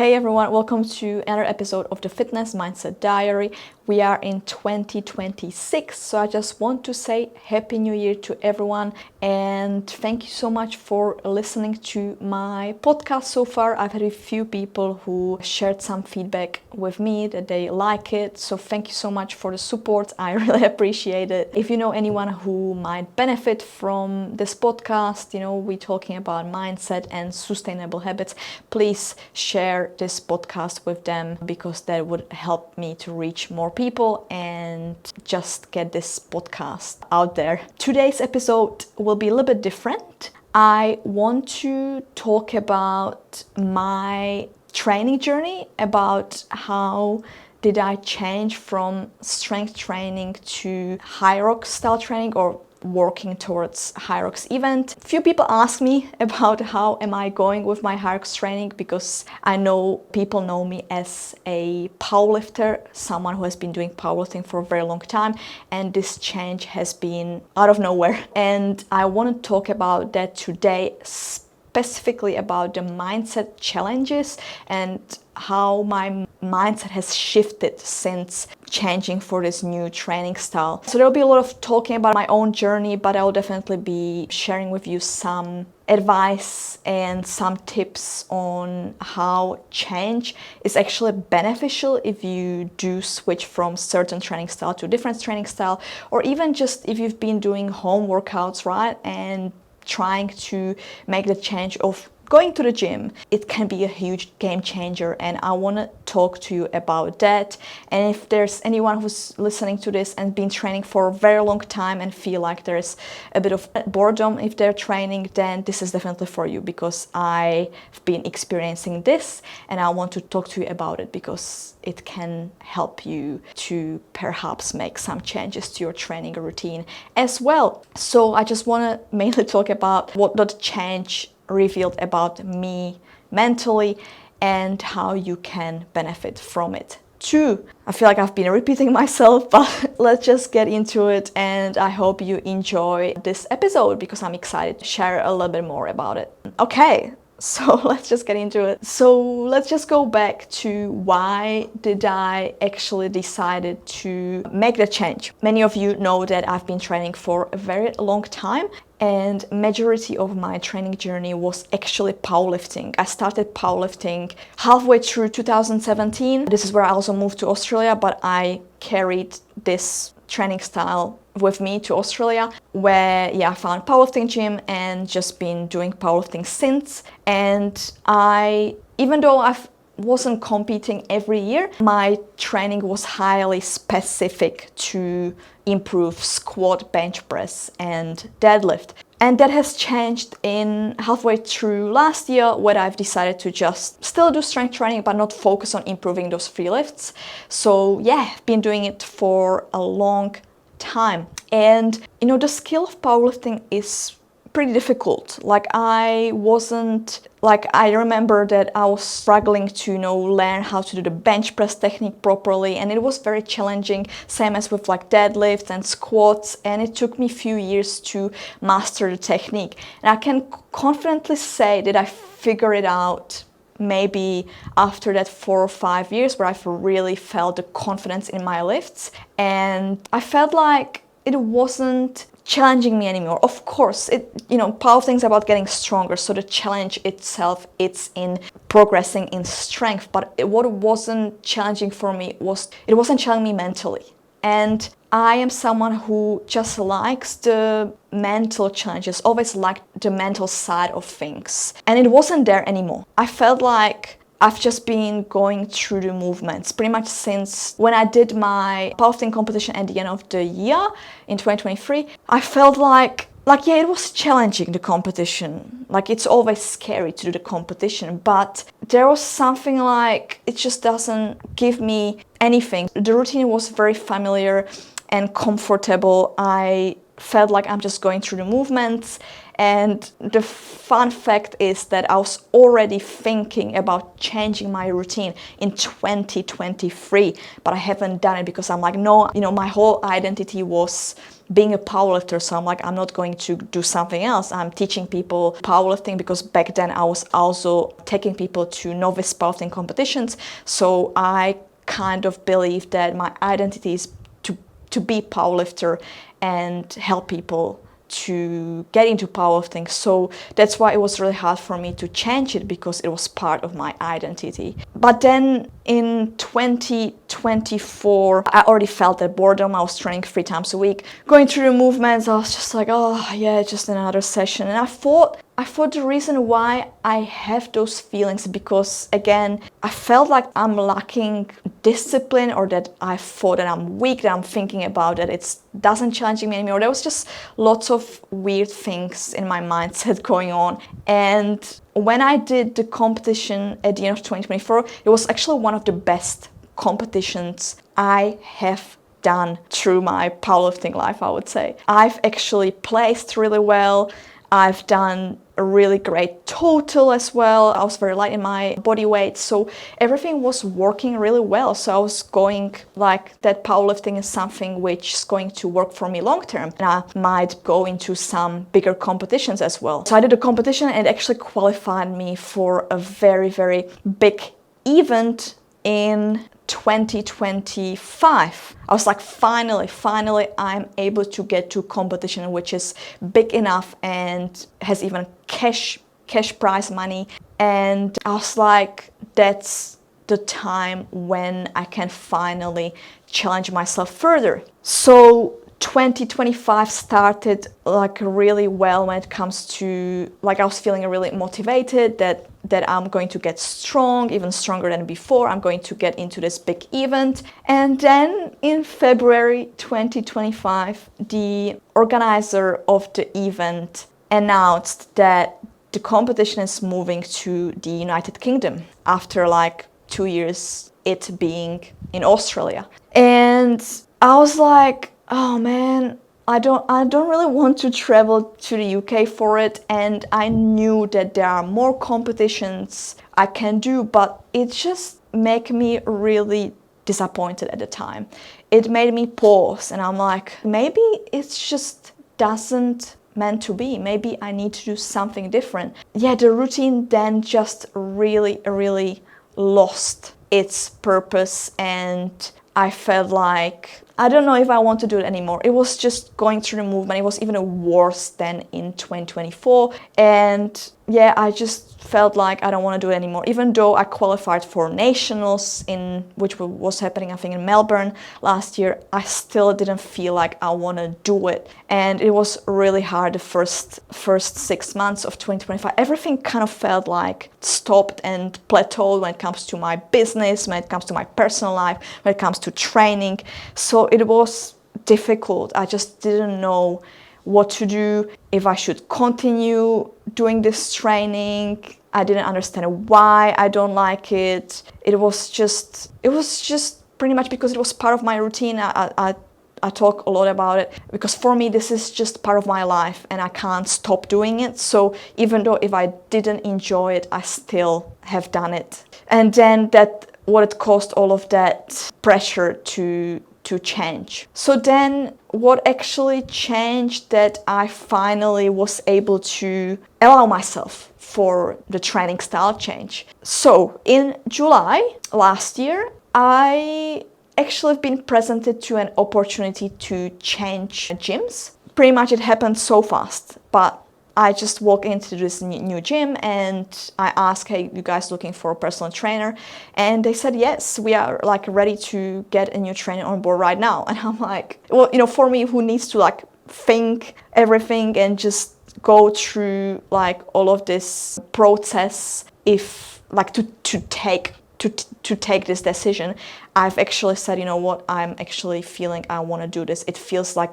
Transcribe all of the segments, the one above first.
Hey everyone, welcome to another episode of the Fitness Mindset Diary. We are in 2026, so I just want to say Happy New Year to everyone and thank you so much for listening to my podcast so far. I've had a few people who shared some feedback with me that they like it, so thank you so much for the support. I really appreciate it. If you know anyone who might benefit from this podcast, we're talking about mindset and sustainable habits, please share this podcast with them because that would help me to reach more people and just get this podcast out there. Today's episode will be a little bit different. I want to talk about my training journey, about how did I change from strength training to high rock style training or working towards high rocks event. Few people ask me about how am I going with my high rocks training because I know people know me as a powerlifter, someone who has been doing powerlifting for a very long time, and this change has been out of nowhere. And I want to talk about that today, specifically about the mindset challenges and how my mindset has shifted since changing for this new training style. So there'll be a lot of talking about my own journey, but I'll definitely be sharing with you some advice and some tips on how change is actually beneficial if you do switch from certain training style to a different training style, or even just if you've been doing home workouts, right, and trying to make the change of going to the gym. It can be a huge game changer, and I want to talk to you about that. And if there's anyone who's listening to this and been training for a very long time and feel like there's a bit of boredom if they're training, then this is definitely for you, because I've been experiencing this and I want to talk to you about it because it can help you to perhaps make some changes to your training routine as well. So I just want to mainly talk about what the change revealed about me mentally and how you can benefit from it too. I feel like I've been repeating myself, but let's just get into it, and I hope you enjoy this episode because I'm excited to share a little bit more about it. Okay, so let's just get into it. So let's just go back to why did I actually decided to make the change. Many of you know that I've been training for a very long time, and majority of my training journey was actually powerlifting. I started powerlifting halfway through 2017. This is where I also moved to Australia, but I carried this training style with me to Australia, where I found powerlifting gym and just been doing powerlifting since. And even though I wasn't competing every year, my training was highly specific to improve squat, bench press and deadlift. And that has changed in halfway through last year, where I've decided to just still do strength training but not focus on improving those free lifts. So I've been doing it for a long time. And the skill of powerlifting is pretty difficult. I remember that I was struggling to learn how to do the bench press technique properly, and it was very challenging, same as with deadlifts and squats, and it took me a few years to master the technique. And I can confidently say that I figured it out maybe after that 4 or 5 years, where I've really felt the confidence in my lifts, and I felt like it wasn't challenging me anymore. Of course, powerlifting is about getting stronger, so the challenge itself, it's in progressing in strength. But what wasn't challenging for me it wasn't challenging me mentally. And I am someone who just likes the mental challenges, always liked the mental side of things. And it wasn't there anymore. I felt like I've just been going through the movements pretty much since when I did my powerlifting competition at the end of the year in 2023. I felt like it was challenging, the competition. It's always scary to do the competition, but there was something it just doesn't give me anything. The routine was very familiar and comfortable. I felt like I'm just going through the movements, And the fun fact is that I was already thinking about changing my routine in 2023, but I haven't done it because I'm like, no, my whole identity was being a powerlifter, so I'm like, I'm not going to do something else. I'm teaching people powerlifting because back then I was also taking people to novice powerlifting competitions. So I kind of believe that my identity is to be powerlifter and help people to get into powerlifting. So that's why it was really hard for me to change it, because it was part of my identity. But then in 2024, I already felt that boredom. I was training 3 times a week, going through the movements. I was just like, oh yeah, just another session. And I thought the reason why I have those feelings, because again, I felt like I'm lacking discipline, or that I thought that I'm weak, that I'm thinking about that it doesn't challenge me anymore. There was just lots of weird things in my mindset going on. And when I did the competition at the end of 2024, it was actually one of the best competitions I have done through my powerlifting life, I would say. I've actually placed really well. I've done a really great total as well. I was very light in my body weight, so everything was working really well. So I was going like that powerlifting is something which is going to work for me long term, and I might go into some bigger competitions as well. So I did a competition, and it actually qualified me for a very, very big event in 2025. I was like, finally I'm able to get to a competition which is big enough and has even cash prize money. And I was like, that's the time when I can finally challenge myself further. So 2025 started like really well when it comes to, like, I was feeling really motivated that I'm going to get strong, even stronger than before. I'm going to get into this big event. And then in February 2025, the organizer of the event announced that the competition is moving to the United Kingdom after like 2 years it being in Australia. And I was like, oh man, I don't really want to travel to the UK for it, and I knew that there are more competitions I can do, but it just made me really disappointed at the time. It made me pause, and I'm like, maybe it's just doesn't meant to be. Maybe I need to do something different. Yeah, the routine then just really lost its purpose, and I felt like I don't know if I want to do it anymore. It was just going through the movement. It was even worse than in 2024. And yeah, I just felt like I don't want to do it anymore. Even though I qualified for nationals, which was happening, I think, in Melbourne last year, I still didn't feel like I want to do it. And it was really hard the first 6 months of 2025. Everything kind of felt like stopped and plateaued when it comes to my business, when it comes to my personal life, when it comes to training. So it was difficult. I just didn't know what to do, if I should continue doing this training. I didn't understand why I don't like it. It was just pretty much because it was part of my routine. I talk a lot about it because for me this is just part of my life and I can't stop doing it. So even though if I didn't enjoy it, I still have done it. And then what it caused all of that pressure to change. So then what actually changed that I finally was able to allow myself for the training style change. So in July last year, I actually have been presented to an opportunity to change gyms. Pretty much it happened so fast, but I just walked into this new gym and I asked, hey, you guys looking for a personal trainer? And they said, yes, we are like ready to get a new trainer on board right now. And I'm like, well, for me who needs to like think everything and just go through like all of this process, if like to take this decision, I've actually said, you know what, I'm actually feeling I want to do this. It feels like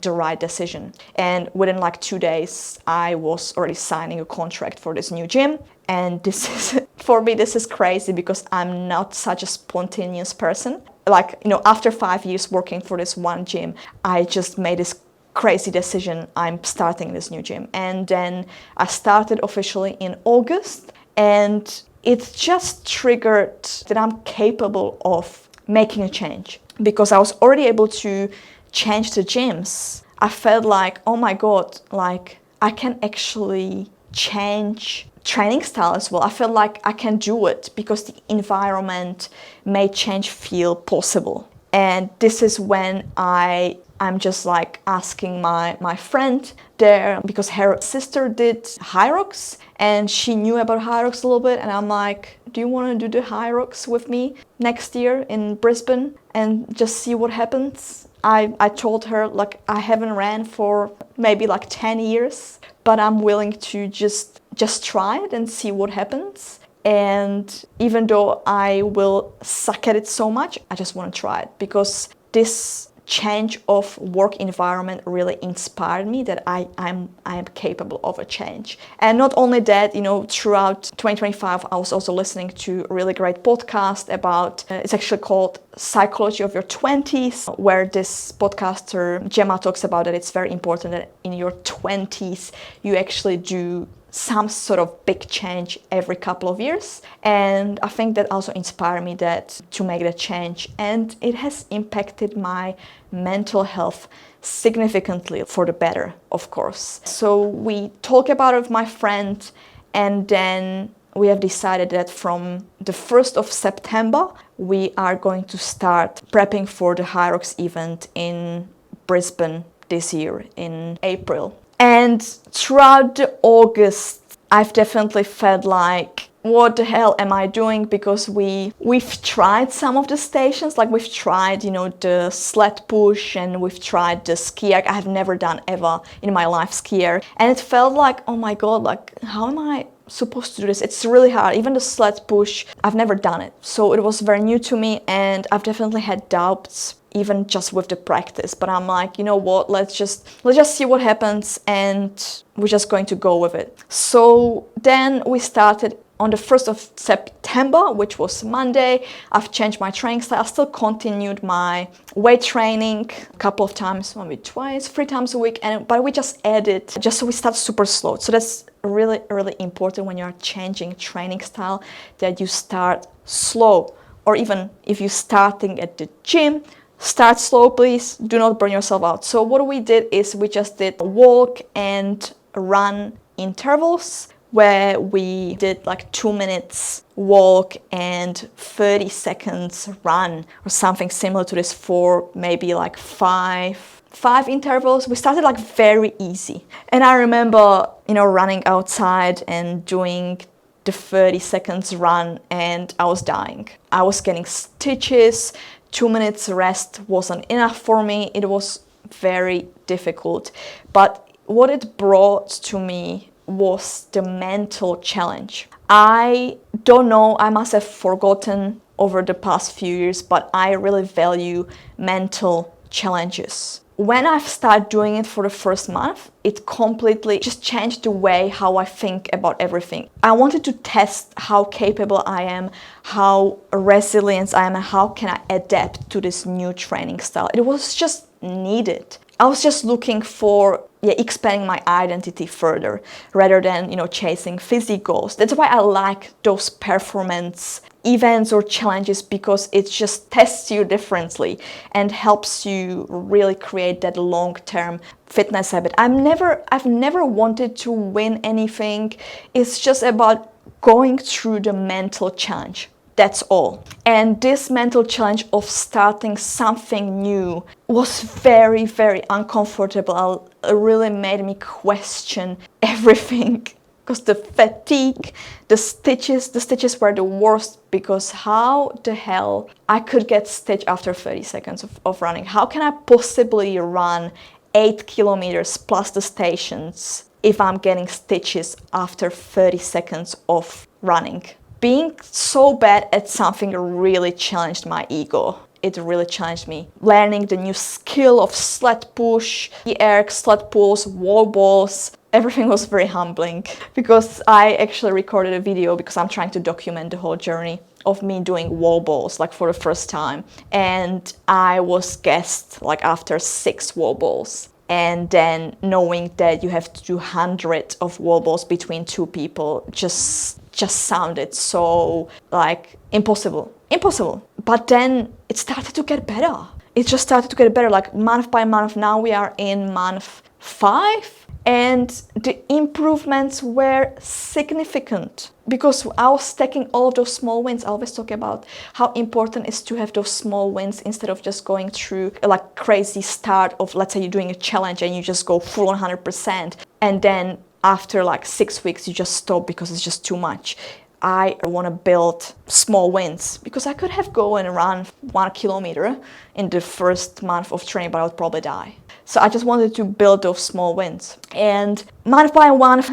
the right decision. And within like 2 days, I was already signing a contract for this new gym. And this is, for me, this is crazy because I'm not such a spontaneous person. Like, after 5 years working for this one gym, I just made this crazy decision, I'm starting this new gym. And then I started officially in August, and it just triggered that I'm capable of making a change, because I was already able to change the gyms. I felt like, oh my God, like I can actually change training style as well. I felt like I can do it because the environment made change feel possible. And this is when I'm just like asking my friend there, because her sister did Hyrox and she knew about Hyrox a little bit, and I'm like, do you want to do the Hyrox with me next year in Brisbane and just see what happens? I told her, like, I haven't ran for maybe like 10 years, but I'm willing to just try it and see what happens. And even though I will suck at it so much, I just want to try it, because this change of work environment really inspired me that I am capable of a change. And not only that, you know, throughout 2025, I was also listening to a really great podcast about, it's actually called Psychology of Your 20s, where this podcaster, Gemma, talks about that it's very important that in your 20s, you actually do some sort of big change every couple of years. And I think that also inspired me to make that change. And it has impacted my mental health significantly for the better, of course. So we talk about it with my friend, and then we have decided that from the 1st of September, we are going to start prepping for the Hyrox event in Brisbane this year in April. And throughout the August, I've definitely felt like, what the hell am I doing? Because we've tried some of the stations, like we've tried, you know, the sled push, and we've tried the ski erg. I have never done ever in my life ski erg. And it felt like, oh my God, like, how am I supposed to do this? It's really hard. Even the sled push, I've never done it. So it was very new to me, and I've definitely had doubts even just with the practice. But I'm like, you know what, let's just see what happens, and we're just going to go with it. So then we started on the 1st of September, which was Monday. I've changed my training style. I still continued my weight training a couple of times, maybe twice, 3 times a week, but we just added, just so we start super slow. So that's really, really important when you're changing training style, that you start slow. Or even if you're starting at the gym, start slow, please. Do not burn yourself out. So what we did is we just did walk and run intervals, where we did like 2 minutes walk and 30 seconds run, or something similar to this, for maybe like five intervals. We started like very easy. And I remember, you know, running outside and doing the 30 seconds run, and I was dying. I was getting stitches. 2 minutes rest wasn't enough for me. It was very difficult. But what it brought to me was the mental challenge. I don't know, I must have forgotten over the past few years, but I really value mental challenges. When I've started doing it for the first month, it completely just changed the way how I think about everything. I wanted to test how capable I am, how resilient I am, and how can I adapt to this new training style. It was just needed. I was just looking for expanding my identity further, rather than, you know, chasing physique goals. That's why I like those performance events or challenges, because it just tests you differently and helps you really create that long-term fitness habit. I've never wanted to win anything. It's just about going through the mental challenge. That's all. And this mental challenge of starting something new was very, very uncomfortable. It really made me question everything, because the fatigue, the stitches were the worst, because how the hell I could get stitched after 30 seconds of running? How can I possibly run 8 kilometers plus the stations if I'm getting stitches after 30 seconds of running? Being so bad at something really challenged my ego. It really challenged me. Learning the new skill of sled push, erg, sled pulls, wall balls, everything was very humbling, because I actually recorded a video because I'm trying to document the whole journey of me doing wall balls, like for the first time. And I was gassed like after 6 wall balls. and then knowing that you have to do hundreds of wall balls between two people just sounded so like impossible. But then it started to get better. It just started to get better, like month by month. Now we are in month 5, and the improvements were significant because I was stacking all of those small wins. I always talk about how important it is to have those small wins instead of just going through like crazy start of, let's say you're doing a challenge and you just go full on 100%, and then after like 6 weeks you just stop because it's just too much. I want to build small wins because I could have go and run 1 kilometer in the first month of training, but I would probably die. So I just wanted to build those small wins. And month by month,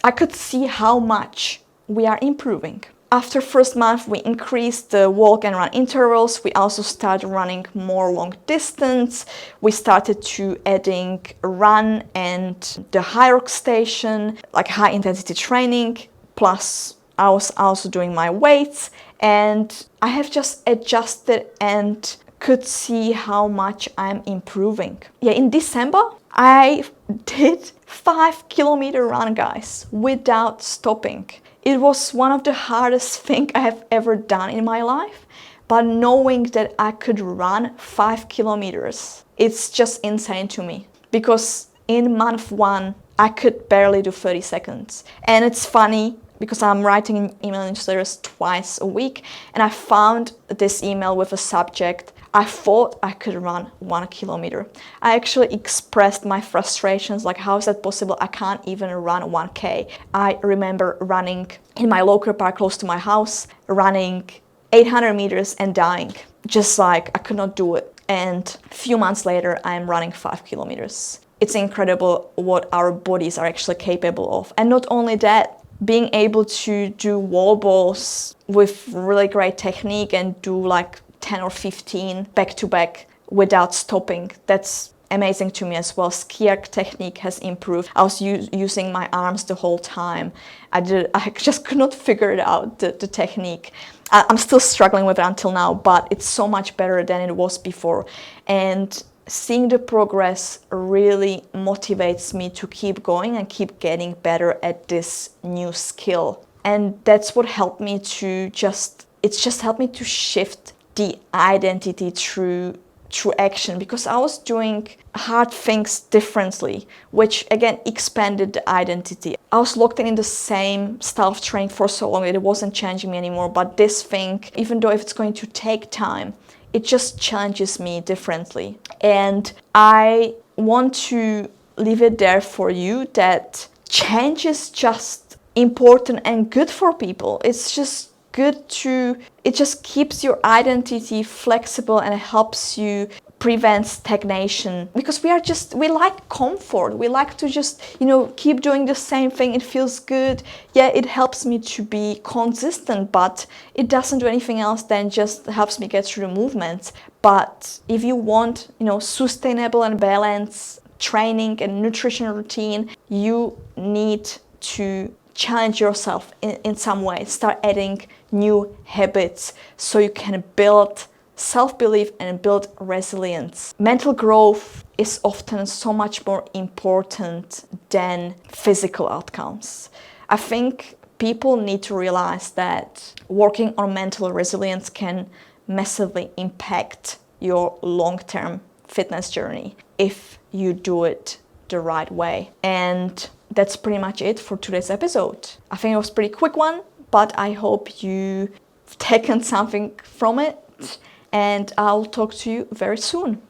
I could see how much we are improving. After first month, we increased the walk and run intervals. We also started running more long distance. We started to adding run and the high rock station, like high intensity training. Plus, I was also doing my weights, and I have just adjusted and could see how much I'm improving. Yeah, in December, I did 5 kilometer run, guys, without stopping. It was one of the hardest things I have ever done in my life, but knowing that I could run 5 kilometers, it's just insane to me. Because in month 1, I could barely do 30 seconds. And it's funny because I'm writing email newsletters twice a week, and I found this email with a subject, I thought I could run 1 kilometer. I actually expressed my frustrations, like how is that possible? I can't even run 1K. I remember running in my local park close to my house, running 800 meters and dying. Just like I could not do it. And a few months later, I'm running 5 kilometers. It's incredible what our bodies are actually capable of. And not only that, being able to do wall balls with really great technique and do like 10 or 15 back to back without stopping, that's amazing to me as well. Ski arc technique has improved. I was using my arms the whole time. I just could not figure it out, the technique. I'm still struggling with it until now, but it's so much better than it was before. And seeing the progress really motivates me to keep going and keep getting better at this new skill. And that's what helped me to helped me to shift the identity through action, because I was doing hard things differently, which again expanded the identity. I was locked in the same style of training for so long that it wasn't changing me anymore, but this thing, even though if it's going to take time, it just challenges me differently. And I want to leave it there for you that change is just important and good for people. It's just good it just keeps your identity flexible and it helps you prevent stagnation, because we like comfort. We like to just, keep doing the same thing. It feels good. Yeah, it helps me to be consistent, but it doesn't do anything else than just helps me get through the movements. But if you want, sustainable and balanced training and nutrition routine, you need to challenge yourself in some way. Start adding new habits so you can build self-belief and build resilience. Mental growth is often so much more important than physical outcomes. I think people need to realize that working on mental resilience can massively impact your long-term fitness journey if you do it the right way. And that's pretty much it for today's episode. I think it was a pretty quick one, but I hope you've taken something from it, and I'll talk to you very soon.